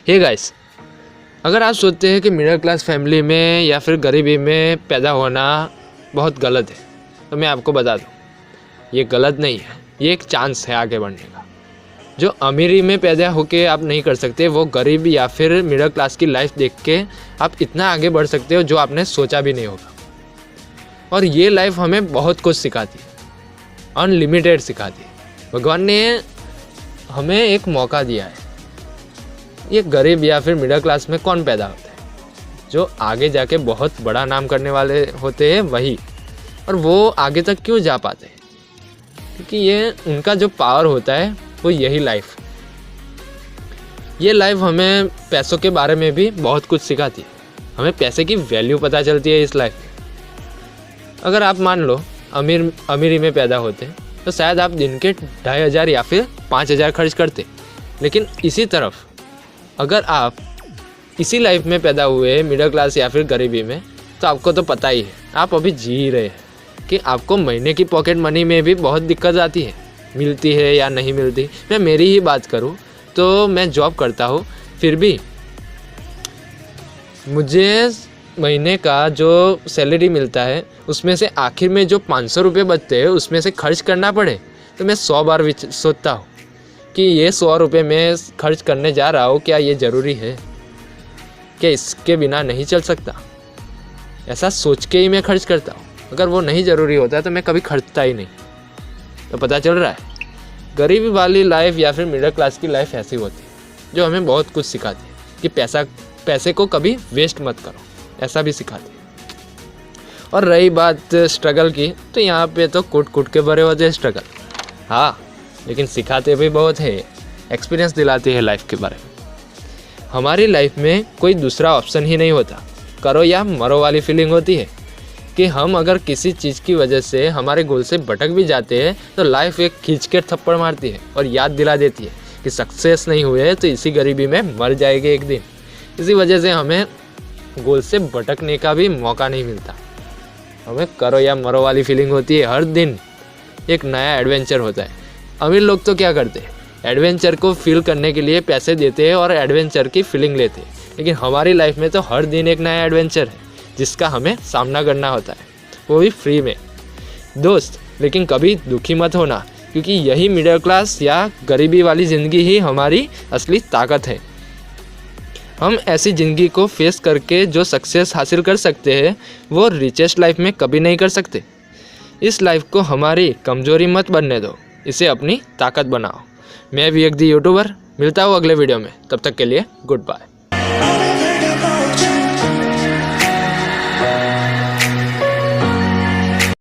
Hey guys, अगर आप सोचते हैं कि मिडिल क्लास फैमिली में या फिर गरीबी में पैदा होना बहुत गलत है, तो मैं आपको बता दूं, ये गलत नहीं है, ये एक चांस है आगे बढ़ने का। जो अमीरी में पैदा होके आप नहीं कर सकते, वो गरीब या फिर मिडिल क्लास की लाइफ देख के आप इतना आगे बढ़ सकते हो जो आपने सोचा भी नहीं होगा। और ये लाइफ हमें बहुत कुछ सिखाती है, अनलिमिटेड सिखाती है। भगवान ने हमें एक मौका दिया है। ये गरीब या फिर मिडिल क्लास में कौन पैदा होता है? जो आगे जाके बहुत बड़ा नाम करने वाले होते हैं वही। और वो आगे तक क्यों जा पाते हैं? क्योंकि ये उनका जो पावर होता है वो यही लाइफ। ये लाइफ हमें पैसों के बारे में भी बहुत कुछ सिखाती है। हमें पैसे की वैल्यू पता चलती है इस लाइफ में। अगर आप मान लो अमीरी में पैदा होते तो शायद आप दिन के 2500 या फिर 5000 खर्च करते। लेकिन इसी तरफ अगर आप इसी लाइफ में पैदा हुए मिडिल क्लास या फिर गरीबी में, तो आपको तो पता ही है, आप अभी जी रहे हैं कि आपको महीने की पॉकेट मनी में भी बहुत दिक्कत आती है, मिलती है या नहीं मिलती। मैं मेरी ही बात करूं तो मैं जॉब करता हूं, फिर भी मुझे महीने का जो सैलरी मिलता है उसमें से आखिर में जो 500 रुपये बचते हैं उसमें से खर्च करना पड़े तो मैं 100 बार सोचता हूँ कि ये 100 रुपये मैं खर्च करने जा रहा हूँ, क्या ये ज़रूरी है? क्या इसके बिना नहीं चल सकता? ऐसा सोच के ही मैं खर्च करता हूँ। अगर वो नहीं ज़रूरी होता तो मैं कभी खर्चता ही नहीं। तो पता चल रहा है, गरीबी वाली लाइफ या फिर मिडिल क्लास की लाइफ ऐसी होती है जो हमें बहुत कुछ सिखाती है कि पैसे को कभी वेस्ट मत करो, ऐसा भी सिखाती है। और रही बात स्ट्रगल की, तो यहाँ पे तो कूट के भरे होते हैं स्ट्रगल। हाँ, लेकिन सिखाते भी बहुत है, एक्सपीरियंस दिलाती है लाइफ के बारे में। हमारी लाइफ में कोई दूसरा ऑप्शन ही नहीं होता, करो या मरो वाली फीलिंग होती है कि हम अगर किसी चीज़ की वजह से हमारे गोल से भटक भी जाते हैं तो लाइफ एक खींच के थप्पड़ मारती है और याद दिला देती है कि सक्सेस नहीं हुए तो इसी गरीबी में मर जाएंगे एक दिन। इसी वजह से हमें गोल से भटकने का भी मौका नहीं मिलता। हमें करो या मरो वाली फीलिंग होती है। हर दिन एक नया एडवेंचर होता है। अमीर लोग तो क्या करते हैं, एडवेंचर को फील करने के लिए पैसे देते हैं और एडवेंचर की फीलिंग लेते हैं। लेकिन हमारी लाइफ में तो हर दिन एक नया एडवेंचर है जिसका हमें सामना करना होता है, वो भी फ्री में। दोस्त, लेकिन कभी दुखी मत होना, क्योंकि यही मिडिल क्लास या गरीबी वाली ज़िंदगी ही हमारी असली ताकत है। हम ऐसी ज़िंदगी को फेस करके जो सक्सेस हासिल कर सकते हैं वो रिचेस्ट लाइफ में कभी नहीं कर सकते। इस लाइफ को हमारी कमज़ोरी मत बनने दो, इसे अपनी ताकत बनाओ। मैं भी एक यूट्यूबर, मिलता हूँ अगले वीडियो में। तब तक के लिए गुड बाय।